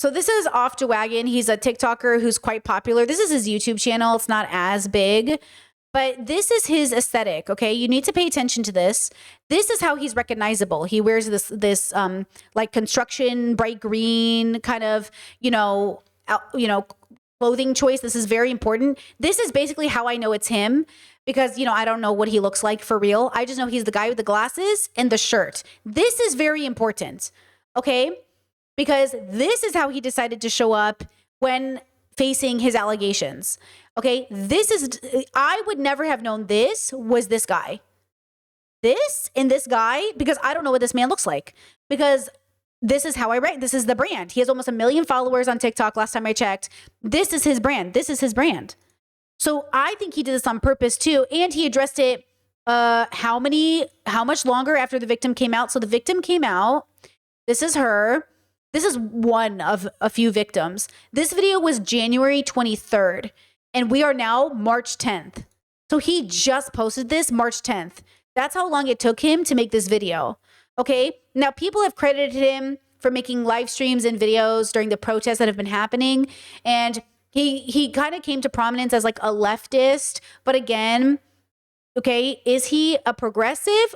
So this is Off to Wagon. He's a TikToker who's quite popular. This is his YouTube channel. It's not as big, but this is his aesthetic. Okay. You need to pay attention to this. This is how he's recognizable. He wears this like construction, bright green kind of, clothing choice. This is very important. This is basically how I know it's him because, I don't know what he looks like for real. I just know he's the guy with the glasses and the shirt. This is very important. Okay. Because this is how he decided to show up when facing his allegations. Okay, I would never have known this was this guy. This guy, because I don't know what this man looks like. Because this is how I write. This is the brand. He has almost 1 million followers on TikTok last time I checked. This is his brand. This is his brand. So I think he did this on purpose too. And he addressed it how much longer after the victim came out? So the victim came out. This is her. This is one of a few victims. This video was January 23rd, and we are now March 10th. So he just posted this March 10th. That's how long it took him to make this video. Okay. Now people have credited him for making live streams and videos during the protests that have been happening. And he kind of came to prominence as like a leftist. But again, okay, is he a progressive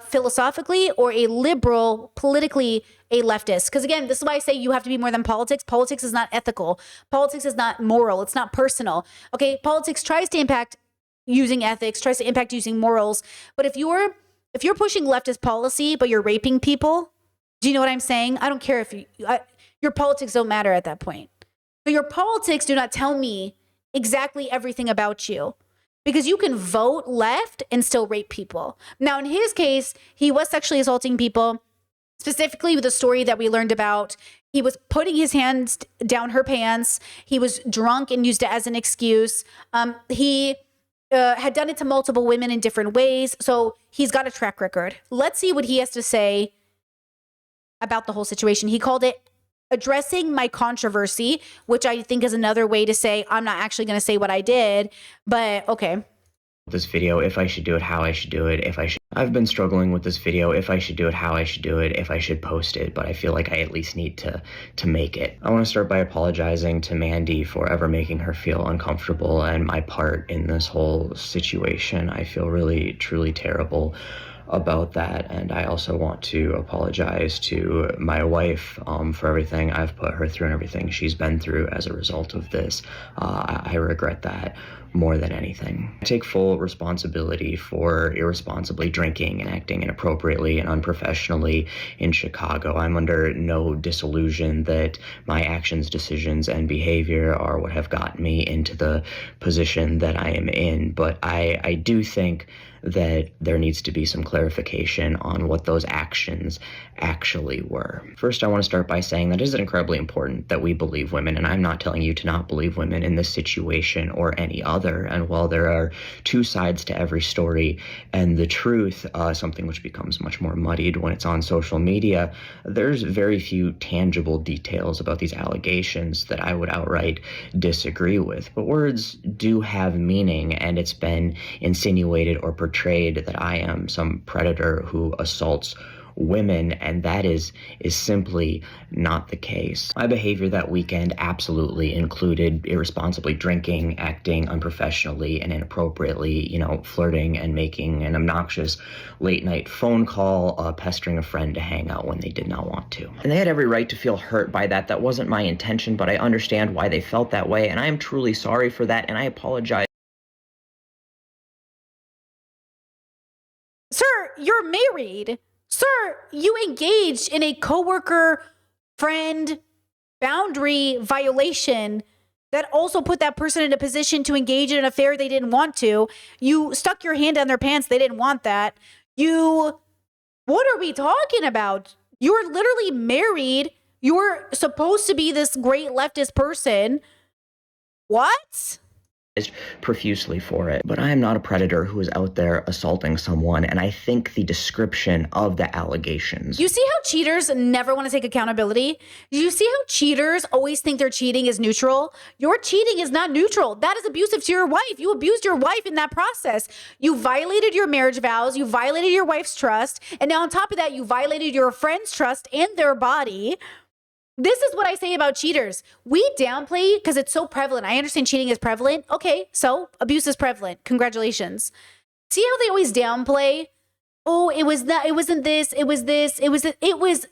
philosophically or a liberal politically, a leftist? Because again, this is why I say you have to be more than politics. Politics is not ethical. Politics is not moral. It's not personal. Okay. Politics tries to impact using ethics, tries to impact using morals. But if you're pushing leftist policy, but you're raping people, do you know what I'm saying? I don't care if your politics don't matter at that point. But your politics do not tell me exactly everything about you. Because you can vote left and still rape people. Now, in his case, he was sexually assaulting people, specifically with the story that we learned about. He was putting his hands down her pants. He was drunk and used it as an excuse. He had done it to multiple women in different ways. So he's got a track record. Let's see what he has to say about the whole situation. He called it addressing my controversy, which I think is another way to say I'm not actually going to say what I did, but okay. This video, if I should do it, how I should do it, I've been struggling with this video, if I should do it, how I should do it, if I should post it, but I feel like I at least need to make it. I want to start by apologizing to Mandy for ever making her feel uncomfortable and my part in this whole situation. I feel really, truly terrible about that, and I also want to apologize to my wife for everything I've put her through and everything she's been through as a result of this. I regret that more than anything. I take full responsibility for irresponsibly drinking and acting inappropriately and unprofessionally in Chicago. I'm under no disillusion that my actions, decisions, and behavior are what have gotten me into the position that I am in, but I do think that there needs to be some clarification on what those actions actually were. First, I want to start by saying that it is incredibly important that we believe women, and I'm not telling you to not believe women in this situation or any other. And while there are two sides to every story, and the truth, something which becomes much more muddied when it's on social media, there's very few tangible details about these allegations that I would outright disagree with. But words do have meaning, and it's been insinuated or portrayed that I am some predator who assaults women, and that is simply not the case. My behavior that weekend absolutely included irresponsibly drinking, acting unprofessionally and inappropriately, flirting and making an obnoxious late night phone call, pestering a friend to hang out when they did not want to. And they had every right to feel hurt by that. That wasn't my intention, but I understand why they felt that way, and I am truly sorry for that, and I apologize. Sir, you're married. Sir, you engaged in a coworker friend boundary violation that also put that person in a position to engage in an affair they didn't want to. You stuck your hand down their pants. They didn't want that. What are we talking about? You're literally married. You're supposed to be this great leftist person. What? Profusely for it, but I am not a predator who is out there assaulting someone, and I think the description of the allegations. You see how cheaters never want to take accountability? You see how cheaters always think their cheating is neutral? Your cheating is not neutral. That is abusive to your wife. You abused your wife in that process. You violated your marriage vows. You violated your wife's trust. And now on top of that, you violated your friend's trust and their body. This is what I say about cheaters. We downplay because it's so prevalent. I understand cheating is prevalent. Okay, so abuse is prevalent. Congratulations. See how they always downplay? Oh, it was that. It wasn't this. It was this. It was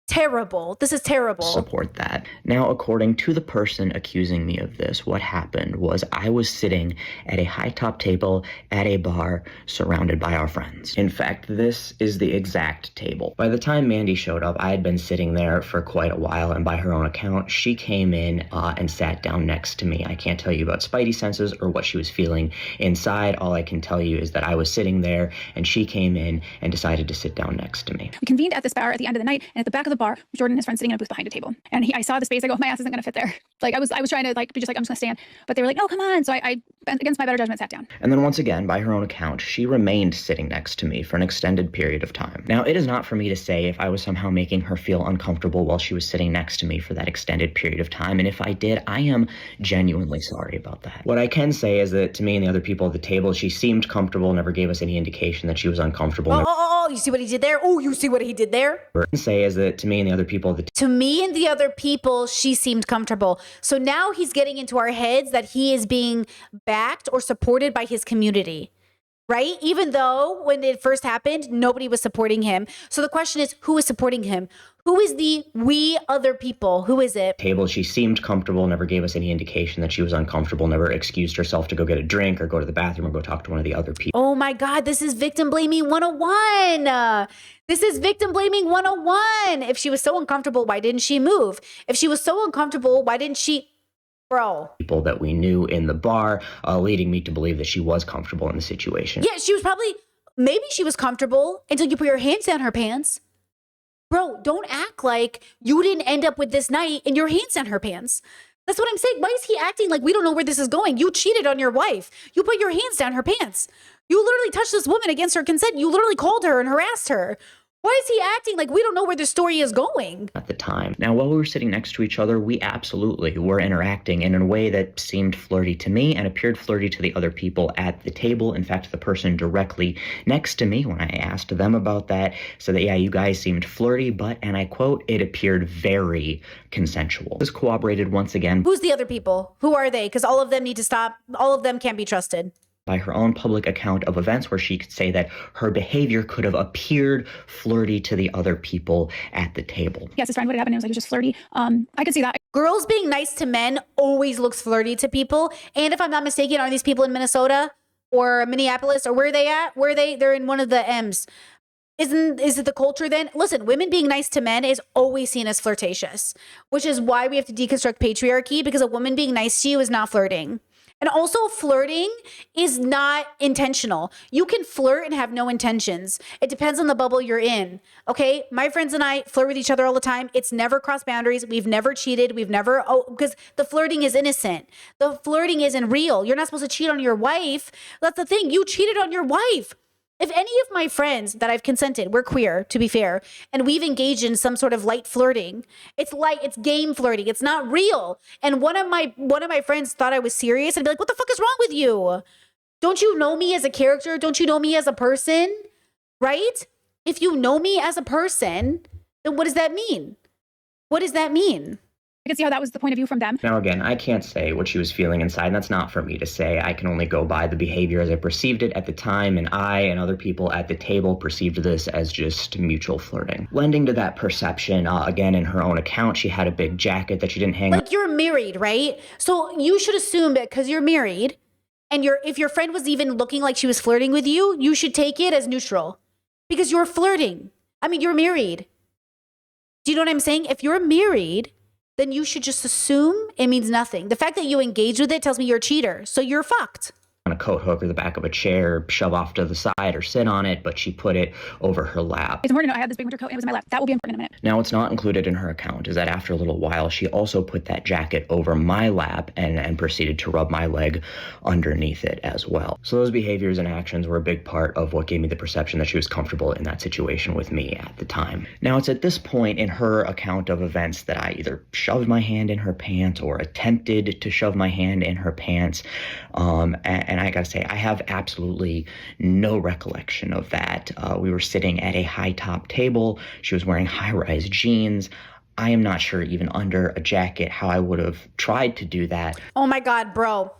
terrible. This is terrible. Support that. Now, according to the person accusing me of this, what happened was I was sitting at a high top table at a bar surrounded by our friends. In fact, this is the exact table. By the time Mandy showed up, I had been sitting there for quite a while, and by her own account, she came in and sat down next to me. I can't tell you about spidey senses or what she was feeling inside. All I can tell you is that I was sitting there and she came in and decided to sit down next to me. We convened at this bar at the end of the night, and at the back of the bar, Jordan and his friend sitting in a booth behind a table. And I saw the space. I go, my ass isn't going to fit there. Like I was trying to be just like, I'm just going to stand. But they were like, no, come on. So I, against my better judgment, sat down. And then once again, by her own account, she remained sitting next to me for an extended period of time. Now, it is not for me to say if I was somehow making her feel uncomfortable while she was sitting next to me for that extended period of time. And if I did, I am genuinely sorry about that. What I can say is that to me and the other people at the table, she seemed comfortable, never gave us any indication that she was uncomfortable. Oh, you see what he did there? Oh, you see what he did there? What I can say is that to me and the other people at the To me and the other people, she seemed comfortable. So now he's getting into our heads that he is being backed or supported by his community, right? Even though when it first happened, nobody was supporting him. So the question is, who is supporting him? Who is the we other people? Who is it? Table, she seemed comfortable, never gave us any indication that she was uncomfortable, never excused herself to go get a drink or go to the bathroom or go talk to one of the other people. Oh my God, this is victim blaming 101. This is victim blaming 101. If she was so uncomfortable, why didn't she move? If she was so uncomfortable, why didn't she... Bro. People that we knew in the bar, leading me to believe that she was comfortable in the situation. Yeah, she was probably... Maybe she was comfortable until you put your hands down her pants. Bro, don't act like you didn't end up with this night and your hands down her pants. That's what I'm saying. Why is he acting like we don't know where this is going? You cheated on your wife. You put your hands down her pants. You literally touched this woman against her consent. You literally called her and harassed her. Why is he acting like we don't know where the story is going? At the time. Now, while we were sitting next to each other, we absolutely were interacting in a way that seemed flirty to me and appeared flirty to the other people at the table. In fact, the person directly next to me, when I asked them about that, said that, yeah, you guys seemed flirty, but, and I quote, it appeared very consensual. This corroborated once again. Who's the other people? Who are they? Because all of them need to stop. All of them can't be trusted. By her own public account of events where she could say that her behavior could have appeared flirty to the other people at the table. Yes, his friend, what had happened, it was like, it was just flirty. I could see that. Girls being nice to men always looks flirty to people. And if I'm not mistaken, are these people in Minnesota or Minneapolis or where are they at? Where are they? They're in one of the M's. Is it the culture then? Listen, women being nice to men is always seen as flirtatious, which is why we have to deconstruct patriarchy, because a woman being nice to you is not flirting. And also flirting is not intentional. You can flirt and have no intentions. It depends on the bubble you're in. Okay. My friends and I flirt with each other all the time. It's never crossed boundaries. We've never cheated. Because the flirting is innocent. The flirting isn't real. You're not supposed to cheat on your wife. That's the thing. You cheated on your wife. If any of my friends that I've consented, we're queer, to be fair, and we've engaged in some sort of light flirting, it's game flirting. It's not real. And one of my friends thought I was serious, and I'd be like, what the fuck is wrong with you? Don't you know me as a character? Don't you know me as a person? Right? If you know me as a person, then what does that mean? What does that mean? I could see how that was the point of view from them. Now, again, I can't say what she was feeling inside, and that's not for me to say. I can only go by the behavior as I perceived it at the time, and I and other people at the table perceived this as just mutual flirting. Lending to that perception, again, in her own account, she had a big jacket that she didn't hang. Like, you're married, right? So you should assume that because you're married, and if your friend was even looking like she was flirting with you, you should take it as neutral because you're flirting. I mean, you're married. Do you know what I'm saying? If you're married, then you should just assume it means nothing. The fact that you engage with it tells me you're a cheater. So you're fucked. On a coat hook or the back of a chair, shove off to the side or sit on it, but she put it over her lap. It's important to know I had this big winter coat and it was in my lap. That will be important in a minute. Now, what's not included in her account is that after a little while, she also put that jacket over my lap and proceeded to rub my leg underneath it as well. So those behaviors and actions were a big part of what gave me the perception that she was comfortable in that situation with me at the time. Now, it's at this point in her account of events that I either shoved my hand in her pants or attempted to shove my hand in her pants. And I gotta say, I have absolutely no recollection of that. We were sitting at a high top table. She was wearing high-rise jeans. I am not sure even under a jacket how I would have tried to do that. Oh my God, bro.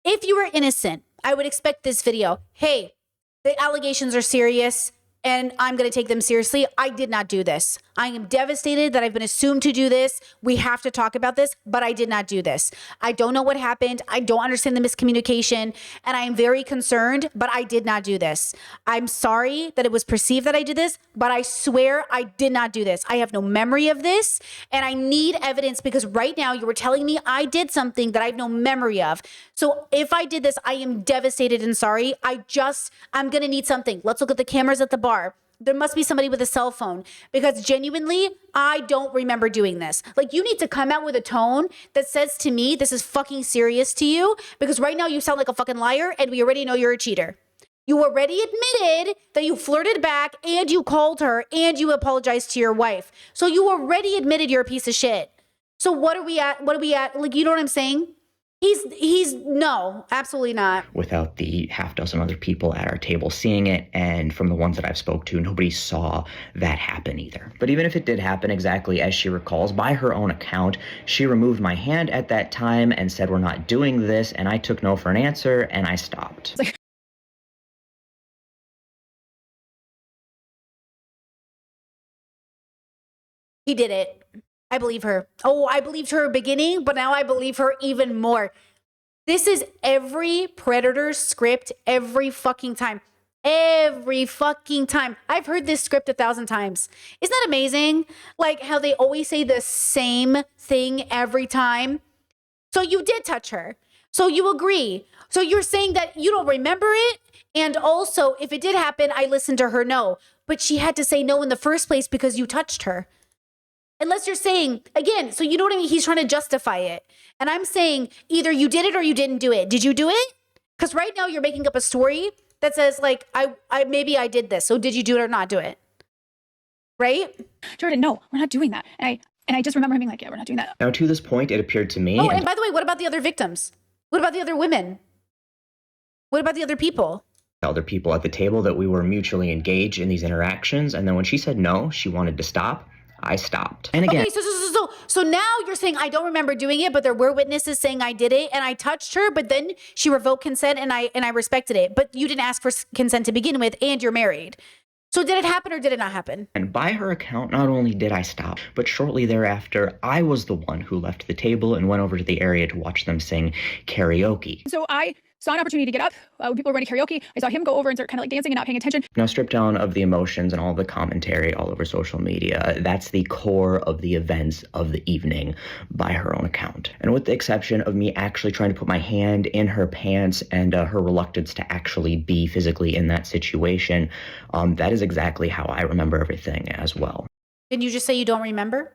If you were innocent, I would expect this video. Hey, the allegations are serious and I'm going to take them seriously. I did not do this. I am devastated that I've been assumed to do this. We have to talk about this, but I did not do this. I don't know what happened. I don't understand the miscommunication, and I am very concerned, but I did not do this. I'm sorry that it was perceived that I did this, but I swear I did not do this. I have no memory of this, and I need evidence because right now you were telling me I did something that I have no memory of. So if I did this, I am devastated and sorry. I'm going to need something. Let's look at the cameras at the bar. There must be somebody with a cell phone because genuinely, I don't remember doing this. Like, you need to come out with a tone that says to me, this is fucking serious to you, because right now you sound like a fucking liar and we already know you're a cheater. You already admitted that you flirted back and you called her and you apologized to your wife. So you already admitted you're a piece of shit. So what are we at? Like, you know what I'm saying? No, absolutely not. Without the half dozen other people at our table seeing it, and from the ones that I've spoke to, nobody saw that happen either. But even if it did happen exactly as she recalls, by her own account, she removed my hand at that time and said, "We're not doing this," and I took no for an answer, and I stopped. He did it. I believe her. Oh, I believed her beginning, but now I believe her even more. This is every Predator's script every fucking time. Every fucking time. I've heard this script 1,000 times. Isn't that amazing? Like how they always say the same thing every time. So you did touch her. So you agree. So you're saying that you don't remember it. And also, if it did happen, I listened to her no. But she had to say no in the first place because you touched her. Unless you're saying, again, so you know what I mean? He's trying to justify it. And I'm saying either you did it or you didn't do it. Did you do it? Because right now you're making up a story that says like, maybe I did this. So did you do it or not do it? Right? Jordan, no, we're not doing that. And I just remember him being like, yeah, we're not doing that. Now, to this point, it appeared to me... Oh, and by the way, what about the other victims? What about the other women? What about the other people? Other people at the table that we were mutually engaged in these interactions. And then when she said no, she wanted to stop, I stopped. And again... Okay, so now you're saying I don't remember doing it, but there were witnesses saying I did it and I touched her, but then she revoked consent and I respected it. But you didn't ask for consent to begin with and you're married. So did it happen or did it not happen? And by her account, not only did I stop, but shortly thereafter, I was the one who left the table and went over to the area to watch them sing karaoke. So I saw an opportunity to get up when people were running karaoke. I saw him go over and start kind of like dancing and not paying attention. Now, stripped down of the emotions and all the commentary all over social media, that's the core of the events of the evening by her own account. And with the exception of me actually trying to put my hand in her pants and her reluctance to actually be physically in that situation, that is exactly how I remember everything as well. Didn't you just say you don't remember?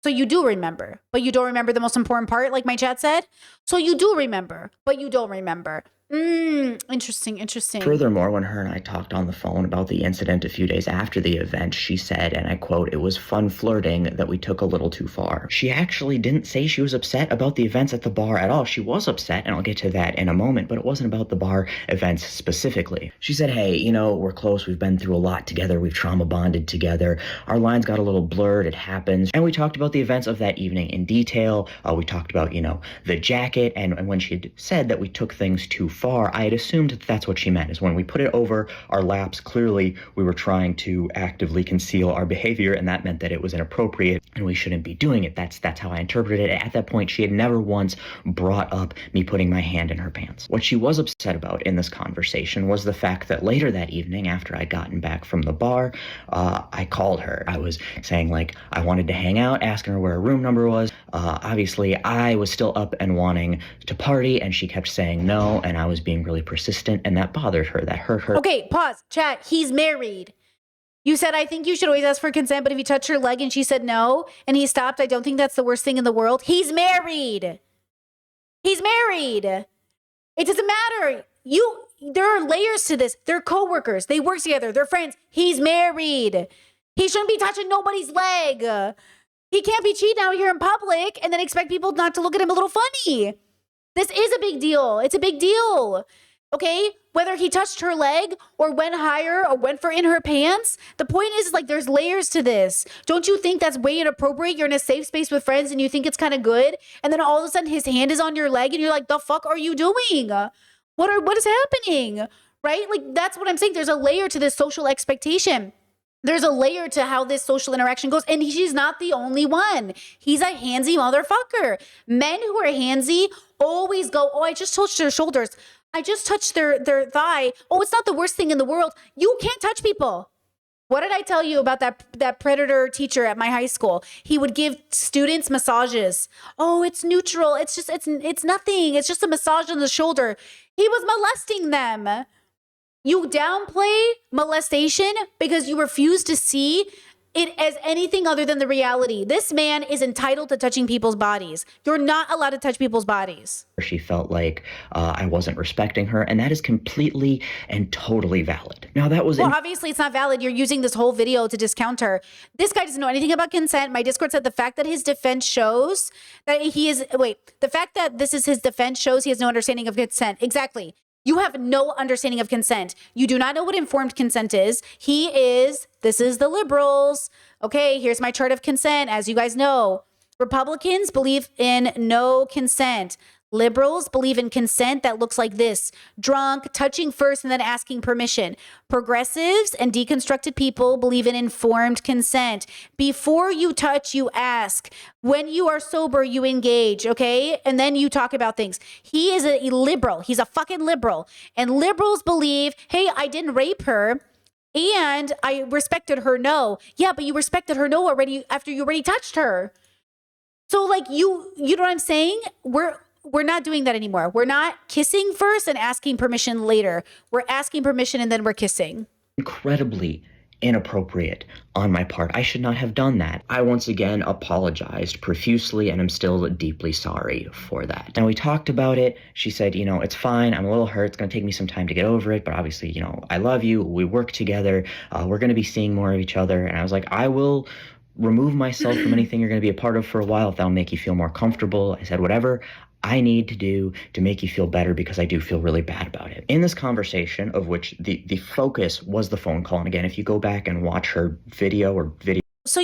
So you do remember, but you don't remember the most important part, like my chat said? So you do remember, but you don't remember. Interesting. Furthermore, when her and I talked on the phone about the incident a few days after the event, she said, and I quote, "It was fun flirting that we took a little too far." She actually didn't say she was upset about the events at the bar at all. She was upset, and I'll get to that in a moment, but it wasn't about the bar events specifically. She said, "Hey, you know, we're close. We've been through a lot together. We've trauma bonded together. Our lines got a little blurred. It happens." And we talked about the events of that evening in detail. We talked about, you know, the jacket, and when she had said that we took things too far, I had assumed that that's what she meant, is when we put it over our laps, clearly we were trying to actively conceal our behavior, and that meant that it was inappropriate and we shouldn't be doing it. That's how I interpreted it. At that point, she had never once brought up me putting my hand in her pants. What she was upset about in this conversation was the fact that later that evening, after I'd gotten back from the bar, I called her. I was saying, like, I wanted to hang out, asking her where her room number was. Obviously, I was still up and wanting to party, and she kept saying no, and I was being really persistent, and that bothered her. That hurt her. Okay, pause. Chat, he's married. You said, I think you should always ask for consent, but if you touch her leg and she said no, and he stopped, I don't think that's the worst thing in the world. He's married. He's married. It doesn't matter. There are layers to this. They're coworkers. They work together. They're friends. He's married. He shouldn't be touching nobody's leg. He can't be cheating out here in public and then expect people not to look at him a little funny. This is a big deal. It's a big deal. Okay, whether he touched her leg or went higher or went for in her pants, the point is like there's layers to this. Don't you think that's way inappropriate? You're in a safe space with friends and you think it's kind of good, and then all of a sudden his hand is on your leg and you're like, the fuck are you doing? What is happening? Right? Like that's what I'm saying. There's a layer to this social expectation. There's a layer to how this social interaction goes. And she's not the only one. He's a handsy motherfucker. Men who are handsy always go, oh, I just touched their shoulders. I just touched their thigh. Oh, it's not the worst thing in the world. You can't touch people. What did I tell you about that predator teacher at my high school? He would give students massages. Oh, it's neutral. It's just, it's nothing. It's just a massage on the shoulder. He was molesting them. You downplay molestation because you refuse to see it as anything other than the reality. This man is entitled to touching people's bodies. You're not allowed to touch people's bodies. She felt like I wasn't respecting her, and that is completely and totally valid. Now, that was... Well, obviously, it's not valid. You're using this whole video to discount her. This guy doesn't know anything about consent. My Discord said the fact that his defense shows that he is... Wait, the fact that this is his defense shows he has no understanding of consent. Exactly. You have no understanding of consent. You do not know what informed consent is. This is the liberals. Okay, here's my chart of consent. As you guys know, Republicans believe in no consent. Liberals believe in consent that looks like this: drunk, touching first and then asking permission. Progressives and deconstructed people believe in informed consent. Before you touch, you ask. When you are sober, you engage, okay? And then you talk about things. He is a liberal. He's a fucking liberal. And liberals believe, hey, I didn't rape her and I respected her no. Yeah, but you respected her no already after you already touched her. So like you know what I'm saying? We're not doing that anymore. We're not kissing first and asking permission later. We're asking permission and then we're kissing. Incredibly inappropriate on my part. I should not have done that. I once again apologized profusely and I'm still deeply sorry for that. Now, we talked about it. She said, you know, it's fine. I'm a little hurt. It's going to take me some time to get over it. But obviously, you know, I love you. We work together. We're going to be seeing more of each other. And I was like, I will remove myself from anything you're going to be a part of for a while if that'll make you feel more comfortable. I said, whatever I need to do to make you feel better, because I do feel really bad about it. In this conversation, of which the focus was the phone call, and again, if you go back and watch her video. So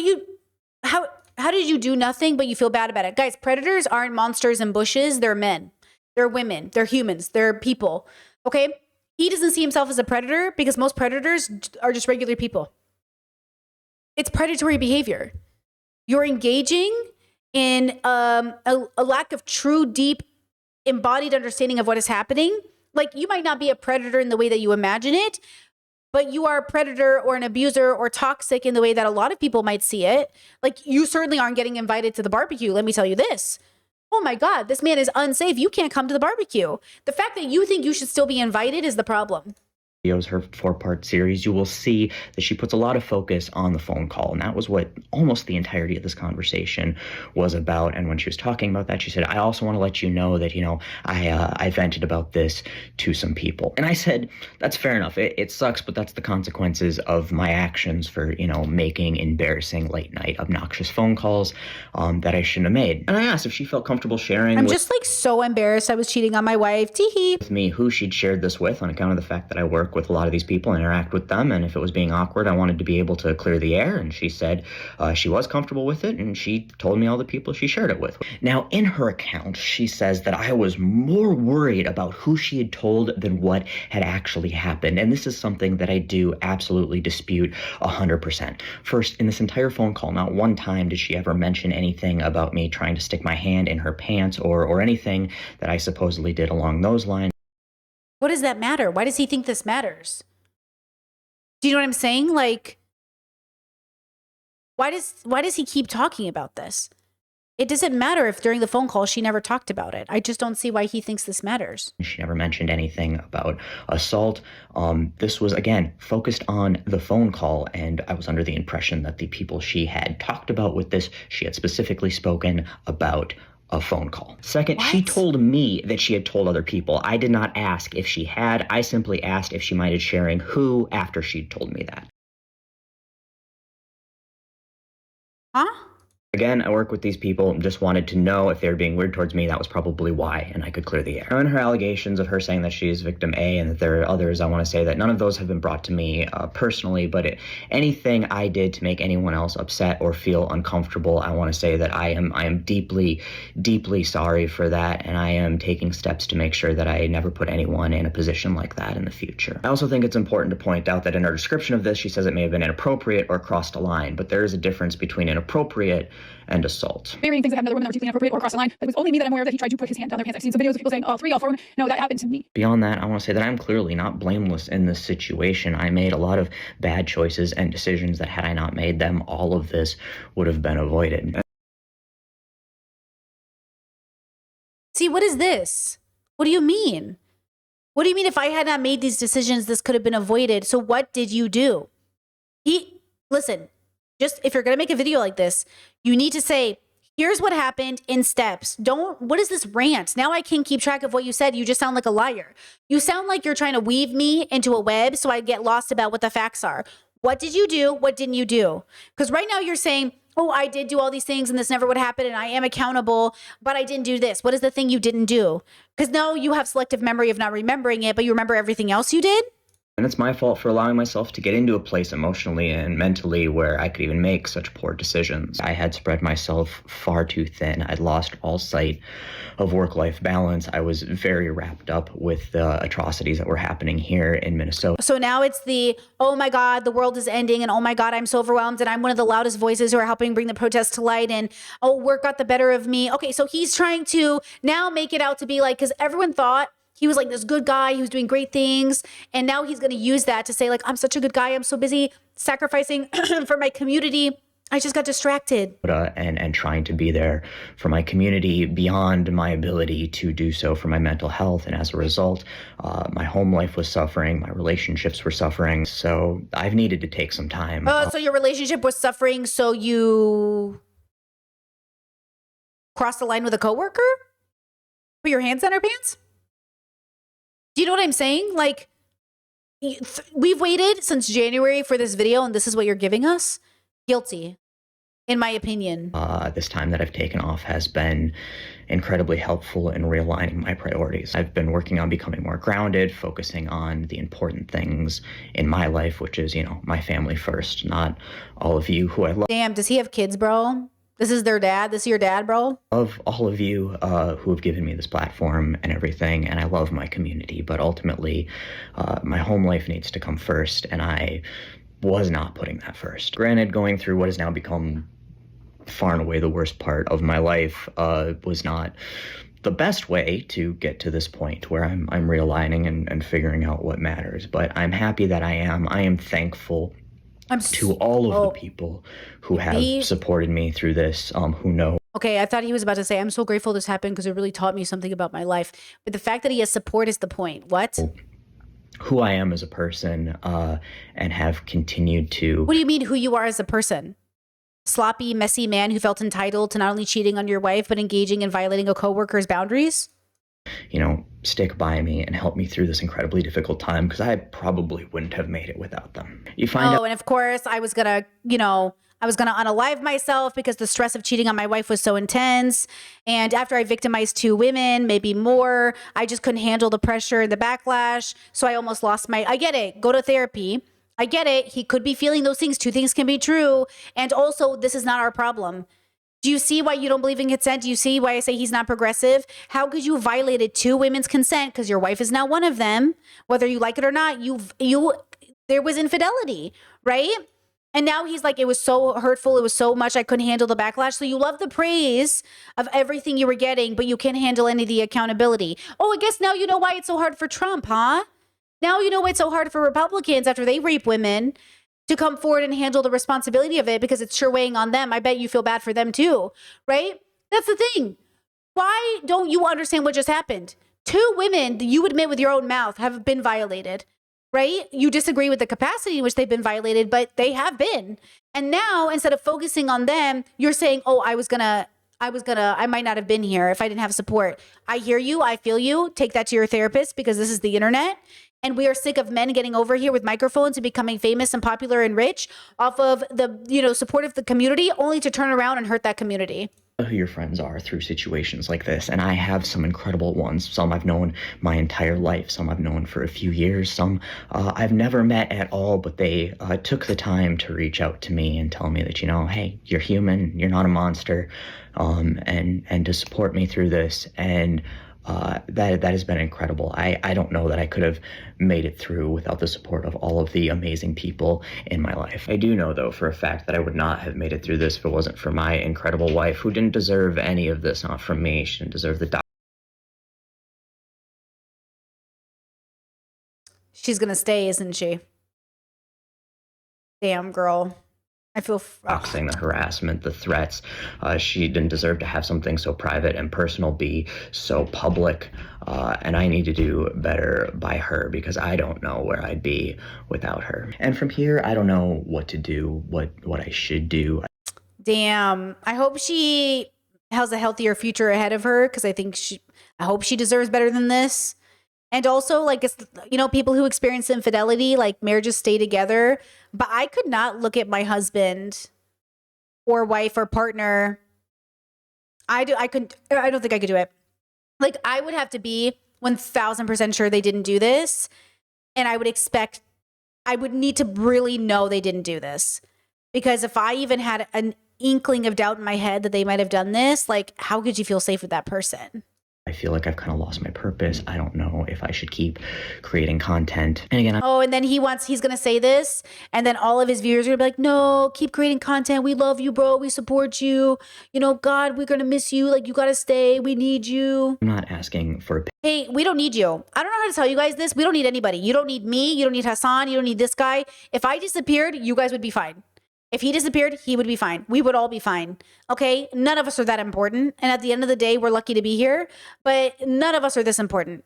how did you do nothing but you feel bad about it? Guys, predators aren't monsters in bushes. They're men. They're women. They're humans. They're people. Okay? He doesn't see himself as a predator because most predators are just regular people. It's predatory behavior. You're engaging in a lack of true, deep, embodied understanding of what is happening. Like, you might not be a predator in the way that you imagine it, but you are a predator or an abuser or toxic in the way that a lot of people might see it. Like, you certainly aren't getting invited to the barbecue. Let me tell you this. Oh my God, this man is unsafe. You can't come to the barbecue. The fact that you think you should still be invited is the problem. Videos, her 4-part series, you will see that she puts a lot of focus on the phone call, and that was what almost the entirety of this conversation was about. And when she was talking about that, she said, I also want to let you know that, you know, I vented about this to some people. And I said, that's fair enough. It sucks, but that's the consequences of my actions for, you know, making embarrassing late night obnoxious phone calls that I shouldn't have made. And I asked if she felt comfortable sharing I'm just like so embarrassed I was cheating on my wife. Tee-hee. With me who she'd shared this with, on account of the fact that I work with a lot of these people and interact with them, and if it was being awkward, I wanted to be able to clear the air. And she said she was comfortable with it, and she told me all the people she shared it with. Now, in her account, she says that I was more worried about who she had told than what had actually happened, and this is something that I do absolutely dispute 100%. First, in this entire phone call, not one time did she ever mention anything about me trying to stick my hand in her pants or anything that I supposedly did along those lines. What does that matter? Why does he think this matters? Do you know what I'm saying? Like, why does he keep talking about this? It doesn't matter if during the phone call she never talked about it. I just don't see why he thinks this matters. She never mentioned anything about assault. This was, again, focused on the phone call, and I was under the impression that the people she had talked about with this, she had specifically spoken about a phone call. Second, what? She told me that she had told other people. I did not ask if she had. I simply asked if she minded sharing who after she'd told me that. Huh? Again, I work with these people and just wanted to know if they were being weird towards me. That was probably why, and I could clear the air. And her allegations of her saying that she is victim A and that there are others, I want to say that none of those have been brought to me personally, but anything I did to make anyone else upset or feel uncomfortable, I want to say that I am deeply, deeply sorry for that, and I am taking steps to make sure that I never put anyone in a position like that in the future. I also think it's important to point out that in her description of this, she says it may have been inappropriate or crossed a line, but there is a difference between inappropriate and assault. Varying things that happened to other women that were deeply inappropriate or crossed the line. But it was only me that I'm aware of that he tried to put his hand down their pants. I've seen some videos of people saying, all 3, all 4 women. No, that happened to me. Beyond that, I want to say that I'm clearly not blameless in this situation. I made a lot of bad choices and decisions that had I not made them, all of this would have been avoided. See, what is this? What do you mean? What do you mean if I had not made these decisions, this could have been avoided? So what did you do? Listen, just if you're going to make a video like this, you need to say, here's what happened in steps. What is this rant? Now I can't keep track of what you said. You just sound like a liar. You sound like you're trying to weave me into a web so I get lost about what the facts are. What did you do? What didn't you do? Because right now you're saying, oh, I did do all these things and this never would happen and I am accountable, but I didn't do this. What is the thing you didn't do? Because no, you have selective memory of not remembering it, but you remember everything else you did? And it's my fault for allowing myself to get into a place emotionally and mentally where I could even make such poor decisions. I had spread myself far too thin. I'd lost all sight of work-life balance. I was very wrapped up with the atrocities that were happening here in Minnesota. So now it's oh my God, the world is ending, and oh my God, I'm so overwhelmed, and I'm one of the loudest voices who are helping bring the protests to light, and oh, work got the better of me. Okay, so he's trying to now make it out to be like, because everyone thought he was like this good guy, he was doing great things, and now he's going to use that to say like, I'm such a good guy, I'm so busy sacrificing for my community, I just got distracted. And trying to be there for my community beyond my ability to do so for my mental health. And as a result, my home life was suffering, my relationships were suffering. So I've needed to take some time. So your relationship was suffering, so you crossed the line with a coworker? Put your hands on her pants? Do you know what I'm saying? Like, we've waited since January for this video, and this is what you're giving us? Guilty, in my opinion. This time that I've taken off has been incredibly helpful in realigning my priorities. I've been working on becoming more grounded, focusing on the important things in my life, which is, my family first, not all of you who I love. Damn, does he have kids, bro? This is their dad? This is your dad, bro? Love all of you who have given me this platform and everything, and I love my community, but ultimately, my home life needs to come first, and I was not putting that first. Granted, going through what has now become far and away the worst part of my life was not the best way to get to this point where I'm realigning and figuring out what matters, but I'm happy that I am thankful to all of the people who have supported me through this, who know. Okay, I thought he was about to say, I'm so grateful this happened because it really taught me something about my life. But the fact that he has support is the point. What? Who I am as a person and have continued to... What do you mean who you are as a person? Sloppy, messy man who felt entitled to not only cheating on your wife, but engaging in violating a coworker's boundaries? Stick by me and help me through this incredibly difficult time because I probably wouldn't have made it without them. You find out. And of course, I was gonna unalive myself because the stress of cheating on my wife was so intense. And after I victimized 2 women, maybe more, I just couldn't handle the pressure and the backlash. So I almost lost I get it. Go to therapy. I get it. He could be feeling those things. 2 things can be true. And also, this is not our problem. Do you see why you don't believe in consent? Do you see why I say he's not progressive? How could you violated 2 women's consent because your wife is now one of them, whether you like it or not? There was infidelity, right? And now he's like, it was so hurtful. It was so much. I couldn't handle the backlash. So you love the praise of everything you were getting, but you can't handle any of the accountability. Oh, I guess now you know why it's so hard for Trump, huh? Now you know why it's so hard for Republicans after they rape women to come forward and handle the responsibility of it because it's sure weighing on them. I bet you feel bad for them too, right? That's the thing. Why don't you understand what just happened? 2 women, you admit with your own mouth, have been violated, right? You disagree with the capacity in which they've been violated, but they have been. And now, instead of focusing on them, you're saying, oh, I was going to I might not have been here if I didn't have support. I hear you. I feel you. Take that to your therapist because this is the internet. And we are sick of men getting over here with microphones and becoming famous and popular and rich off of the, support of the community, only to turn around and hurt that community. Who your friends are through situations like this, and I have some incredible ones. Some I've known my entire life, some I've known for a few years, some I've never met at all, but they took the time to reach out to me and tell me that, hey, you're human, you're not a monster, and to support me through this. And that has been incredible. I don't know that I could have made it through without the support of all of the amazing people in my life. I do know, though, for a fact that I would not have made it through this if it wasn't for my incredible wife, who didn't deserve any of this, not from me. She didn't deserve the She's going to stay, isn't she? Damn, girl. I feel doxing, the harassment, the threats. She didn't deserve to have something so private and personal be so public. And I need to do better by her because I don't know where I'd be without her. And from here, I don't know what to do, what I should do. Damn. I hope she has a healthier future ahead of her because I hope she deserves better than this. And also, it's, people who experience infidelity, marriages stay together. But I could not look at my husband or wife or partner. I don't think I could do it. I would have to be 1000% sure they didn't do this. And I would need to really know they didn't do this. Because if I even had an inkling of doubt in my head that they might have done this, how could you feel safe with that person? I feel like I've kind of lost my purpose. I don't know if I should keep creating content. And again, and then he's going to say this, and then all of his viewers are going to be like, no, keep creating content. We love you, bro. We support you. God, we're going to miss you. You got to stay. We need you. I'm not asking for Hey, we don't need you. I don't know how to tell you guys this. We don't need anybody. You don't need me. You don't need Hassan. You don't need this guy. If I disappeared, you guys would be fine. If he disappeared, he would be fine. We would all be fine. Okay? None of us are that important. And at the end of the day, we're lucky to be here. But none of us are this important.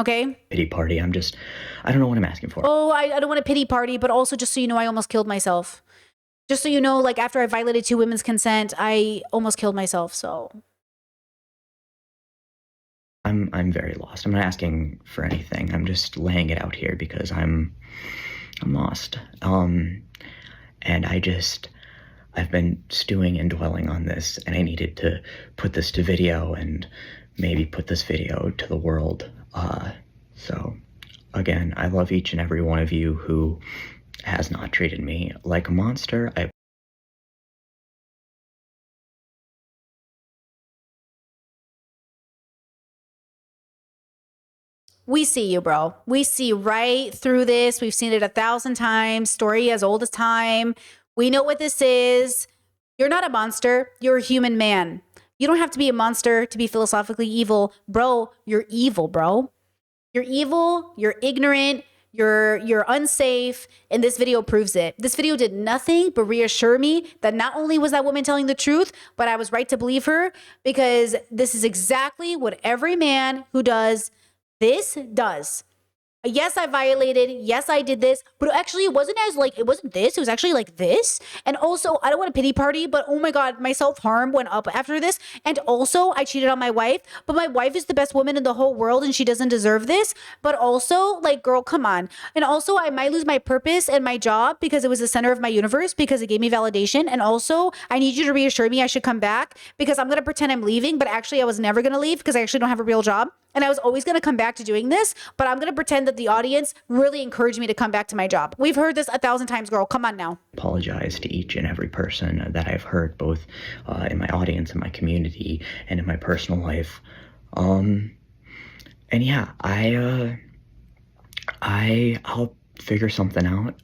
Okay? Pity party. I don't know what I'm asking for. Oh, I don't want a pity party. But also, just so you know, I almost killed myself. Just so you know, after I violated 2 women's consent, I almost killed myself. So I'm very lost. I'm not asking for anything. I'm just laying it out here because I'm lost. And I've been stewing and dwelling on this, and I needed to put this to video and maybe put this video to the world. So again, I love each and every one of you who has not treated me like a monster. we see you, bro. We see right through this. We've seen it 1,000 times. Story as old as time. We know what this is. You're not a monster. You're a human man. You don't have to be a monster to be philosophically evil. Bro, you're evil, bro. You're evil. You're ignorant. You're unsafe. And this video proves it. This video did nothing but reassure me that not only was that woman telling the truth, but I was right to believe her, because this is exactly what every man who does this does. Yes, I violated. Yes, I did this. But actually, it wasn't this. It was actually like this. And also, I don't want a pity party, but oh my God, my self-harm went up after this. And also, I cheated on my wife. But my wife is the best woman in the whole world and she doesn't deserve this. But also, girl, come on. And also, I might lose my purpose and my job because it was the center of my universe, because it gave me validation. And also, I need you to reassure me I should come back, because I'm going to pretend I'm leaving, but actually I was never going to leave because I actually don't have a real job. And I was always going to come back to doing this, but I'm going to pretend that the audience really encouraged me to come back to my job. We've heard this 1,000 times, girl. Come on now. Apologize to each and every person that I've hurt, both in my audience, in my community, and in my personal life. And yeah, I'll figure something out.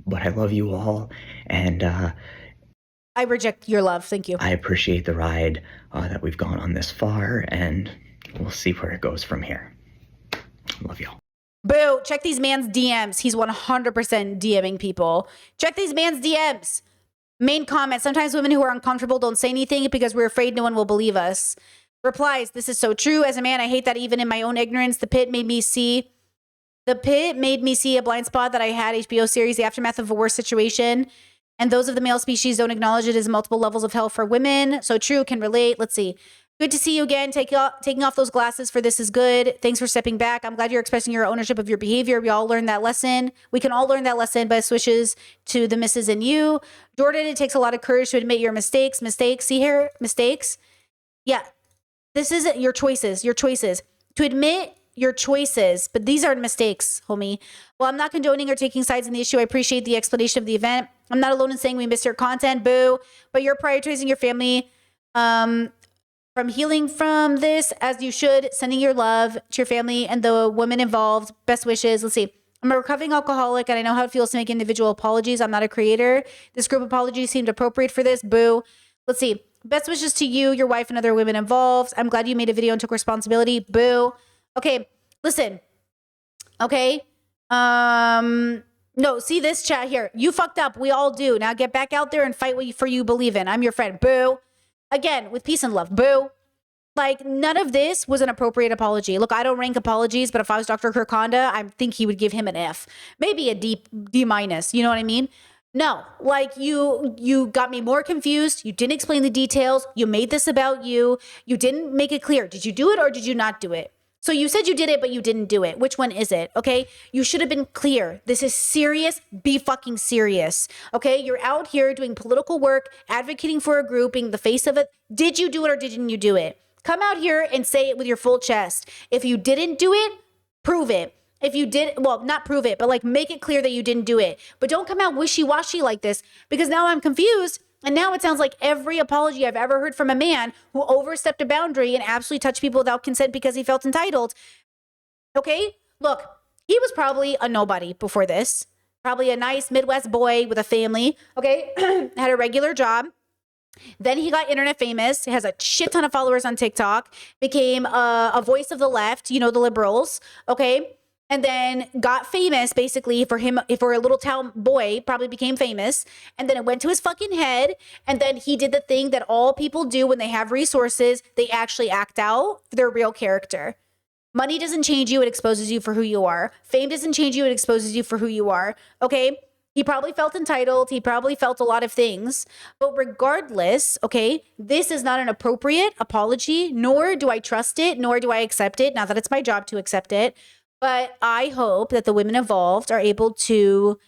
But I love you all, and I reject your love. Thank you. I appreciate the ride that we've gone on this far, and we'll see where it goes from here. Love y'all. Boo, check these man's DMs. He's 100% DMing people. Check these man's DMs. Main comment: sometimes women who are uncomfortable don't say anything because we're afraid no one will believe us. Replies: this is so true. As a man, I hate that even in my own ignorance, the pit made me see a blind spot that I had. HBO series, The Aftermath of a Worse Situation. And those of the male species don't acknowledge it as multiple levels of hell for women. So true, can relate. Let's see. Good to see you again. Taking off those glasses for this is good. Thanks for stepping back. I'm glad you're expressing your ownership of your behavior. We all learned that lesson. We can all learn that lesson. Best wishes to the missus and you. Jordan, it takes a lot of courage to admit your mistakes. Mistakes. See here? Mistakes. Yeah. This is your choices. Your choices. To admit your choices, but these aren't mistakes, homie. Well, I'm not condoning or taking sides in the issue. I appreciate the explanation of the event. I'm not alone in saying we missed your content. Boo. But you're prioritizing your family. From healing from this as you should, sending your love to your family and the women involved. Best wishes. Let's see. I'm a recovering alcoholic and I know how it feels to make individual apologies. I'm not a creator. This group apology seemed appropriate for this. Boo. Let's see. Best wishes to you, your wife, and other women involved. I'm glad you made a video and took responsibility. Boo. Okay. Listen. Okay. No, see this chat here. You fucked up. We all do. Now get back out there and fight for you believe in. I'm your friend. Boo. Again, with peace and love. Boo. Like, none of this was an appropriate apology. Look, I don't rank apologies, but if I was Dr. Kirkonda, I think he would give him an F. Maybe a D minus. You know what I mean? No, like you got me more confused. You didn't explain the details. You made this about you. You didn't make it clear. Did you do it or did you not do it? So you said you did it, but you didn't do it. Which one is it? Okay. You should have been clear. This is serious. Be fucking serious. Okay. You're out here doing political work, advocating for a group, being the face of it. Did you do it or didn't you do it? Come out here and say it with your full chest. If you didn't do it, prove it. If you did, well, not prove it, but like make it clear that you didn't do it. But don't come out wishy-washy like this because now I'm confused. And now it sounds like every apology I've ever heard from a man who overstepped a boundary and absolutely touched people without consent because he felt entitled. Okay, look, he was probably a nobody before this. Probably a nice Midwest boy with a family, okay, had a regular job. Then he got internet famous, has a shit ton of followers on TikTok, became a voice of the left, you know, the liberals, okay? And then got famous basically for a little town boy, probably became famous. And then it went to his fucking head. And then he did the thing that all people do when they have resources, they actually act out their real character. Money doesn't change you, it exposes you for who you are. Fame doesn't change you, it exposes you for who you are, okay? He probably felt entitled. He probably felt a lot of things. But regardless, okay, this is not an appropriate apology, nor do I trust it, nor do I accept it. Not that it's my job to accept it. But I hope that the women involved are able to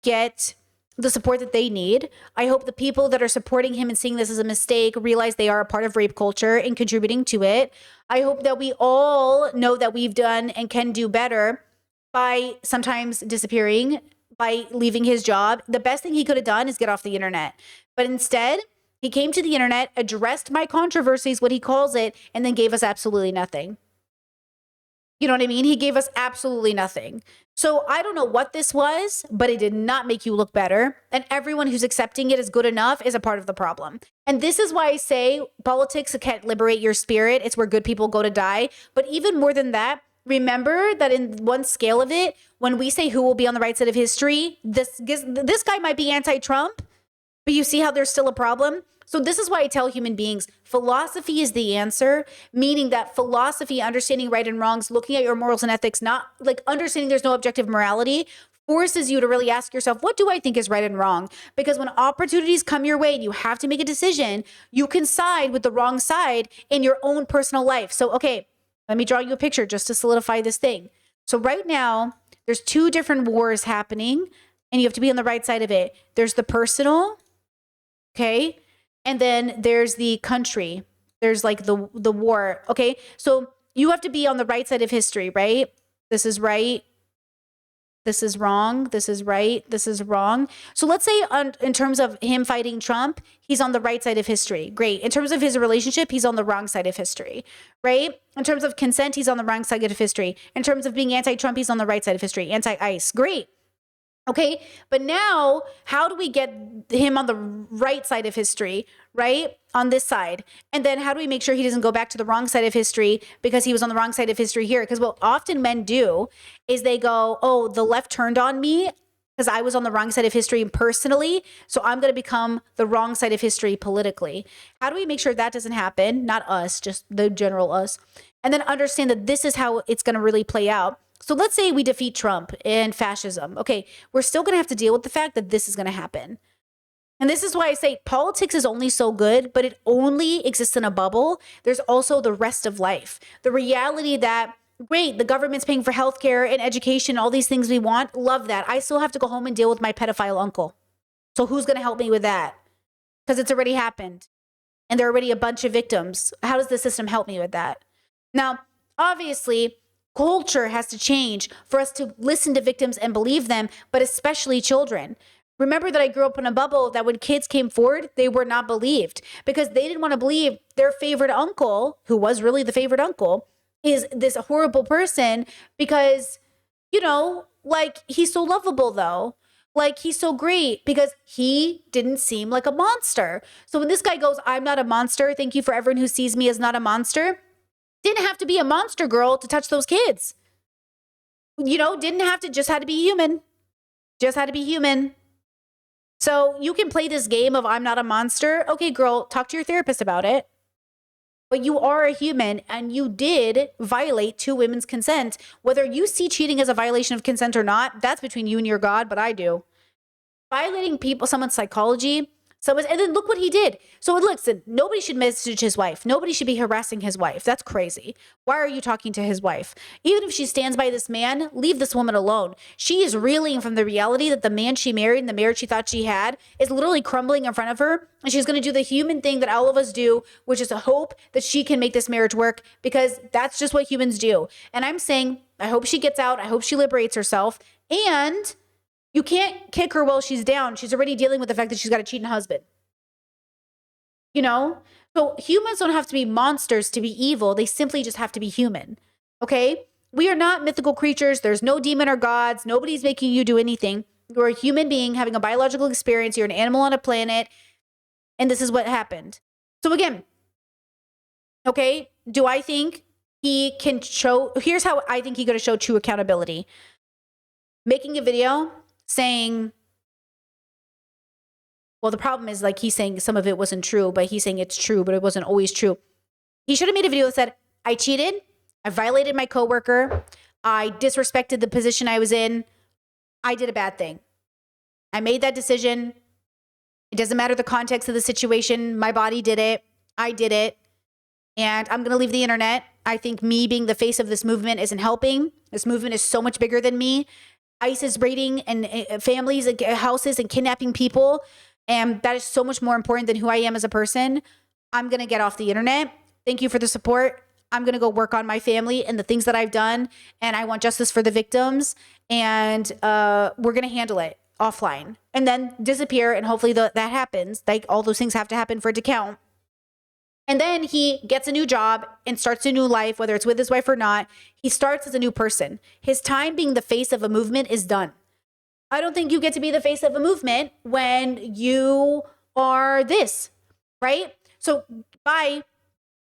get the support that they need. I hope the people that are supporting him and seeing this as a mistake realize they are a part of rape culture and contributing to it. I hope that we all know that we've done and can do better by sometimes disappearing, by leaving his job. The best thing he could have done is get off the internet. But instead, he came to the internet, addressed my controversies, what he calls it, and then gave us absolutely nothing. You know what I mean? He gave us absolutely nothing. So I don't know what this was, but it did not make you look better. And everyone who's accepting it as good enough is a part of the problem. And this is why I say politics can't liberate your spirit. It's where good people go to die. But even more than that, remember that in one scale of it, when we say who will be on the right side of history, this guy might be anti-Trump, but you see how there's still a problem? So this is why I tell human beings, philosophy is the answer, meaning that philosophy, understanding right and wrongs, looking at your morals and ethics, not like understanding there's no objective morality, forces you to really ask yourself, what do I think is right and wrong? Because when opportunities come your way and you have to make a decision, you can side with the wrong side in your own personal life. So, okay, let me draw you a picture just to solidify this thing. So right now, there's two different wars happening and you have to be on the right side of it. There's the personal, okay? And then there's the country. There's like the war, okay? So you have to be on the right side of history, right? This is right. This is wrong. This is right. This is wrong. So let's say in terms of him fighting Trump, he's on the right side of history. Great. In terms of his relationship, he's on the wrong side of history, right? In terms of consent, he's on the wrong side of history. In terms of being anti-Trump, he's on the right side of history. Anti-ICE. Great. Okay, but now how do we get him on the right side of history, right? On this side. And then how do we make sure he doesn't go back to the wrong side of history because he was on the wrong side of history here? Because what often men do is they go, oh, the left turned on me because I was on the wrong side of history personally, so I'm going to become the wrong side of history politically. How do we make sure that doesn't happen? Not us, just the general us. And then understand that this is how it's going to really play out. So let's say we defeat Trump and fascism. Okay, we're still going to have to deal with the fact that this is going to happen. And this is why I say politics is only so good, but it only exists in a bubble. There's also the rest of life. The reality that, great, the government's paying for healthcare and education, all these things we want. Love that. I still have to go home and deal with my pedophile uncle. So who's going to help me with that? Because it's already happened. And there are already a bunch of victims. How does the system help me with that? Now, obviously, culture has to change for us to listen to victims and believe them, but especially children. Remember that I grew up in a bubble that when kids came forward, they were not believed because they didn't want to believe their favorite uncle, who was really the favorite uncle, is this horrible person because, you know, like he's so lovable though. Like he's so great because he didn't seem like a monster. So when this guy goes, I'm not a monster. Thank you for everyone who sees me as not a monster. Didn't have to be a monster girl to touch those kids. You know, didn't have to, just had to be human. Just had to be human. So you can play this game of I'm not a monster. Okay, girl, talk to your therapist about it. But you are a human and you did violate two women's consent. Whether you see cheating as a violation of consent or not, that's between you and your God, but I do. Violating someone's psychology, and then look what he did. So listen, nobody should message his wife. Nobody should be harassing his wife. That's crazy. Why are you talking to his wife? Even if she stands by this man, leave this woman alone. She is reeling from the reality that the man she married and the marriage she thought she had is literally crumbling in front of her. And she's going to do the human thing that all of us do, which is to hope that she can make this marriage work because that's just what humans do. And I'm saying, I hope she gets out. I hope she liberates herself. And you can't kick her while she's down. She's already dealing with the fact that she's got a cheating husband. You know? So humans don't have to be monsters to be evil. They simply just have to be human. Okay? We are not mythical creatures. There's no demon or gods. Nobody's making you do anything. You're a human being having a biological experience. You're an animal on a planet. And this is what happened. So again, okay, do I think he can show, here's how I think he could have showed true accountability. Making a video saying, well, the problem is like he's saying some of it wasn't true, but he's saying it's true, but it wasn't always true. He should have made a video that said, I cheated, I violated my coworker, I disrespected the position I was in, I did a bad thing. I made that decision. It doesn't matter the context of the situation. My body did it. I did it. And I'm going to leave the internet. I think me being the face of this movement isn't helping. This movement is so much bigger than me. ICE is raiding and families, and houses, and kidnapping people. And that is so much more important than who I am as a person. I'm going to get off the internet. Thank you for the support. I'm going to go work on my family and the things that I've done. And I want justice for the victims. And we're going to handle it offline and then disappear. And hopefully that happens. Like all those things have to happen for it to count. And then he gets a new job and starts a new life, whether it's with his wife or not. He starts as a new person. His time being the face of a movement is done. I don't think you get to be the face of a movement when you are this, right? So bye,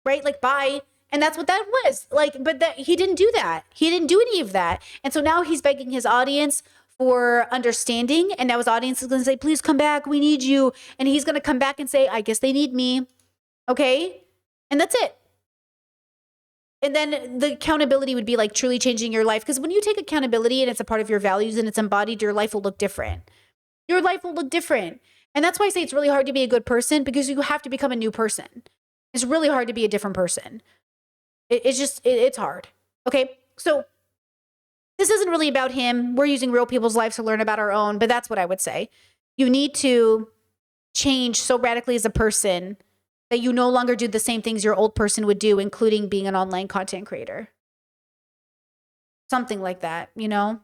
right? Like bye. And that's what that was. Like, but that he didn't do that. He didn't do any of that. And so now he's begging his audience for understanding. And now his audience is going to say, please come back. We need you. And he's going to come back and say, I guess they need me. Okay. And that's it. And then the accountability would be like truly changing your life. Because when you take accountability and it's a part of your values and it's embodied, your life will look different. Your life will look different. And that's why I say it's really hard to be a good person because you have to become a new person. It's really hard to be a different person. It's hard. Okay. So this isn't really about him. We're using real people's lives to learn about our own, but that's what I would say. You need to change so radically as a person that you no longer do the same things your old person would do, including being an online content creator. Something like that, you know?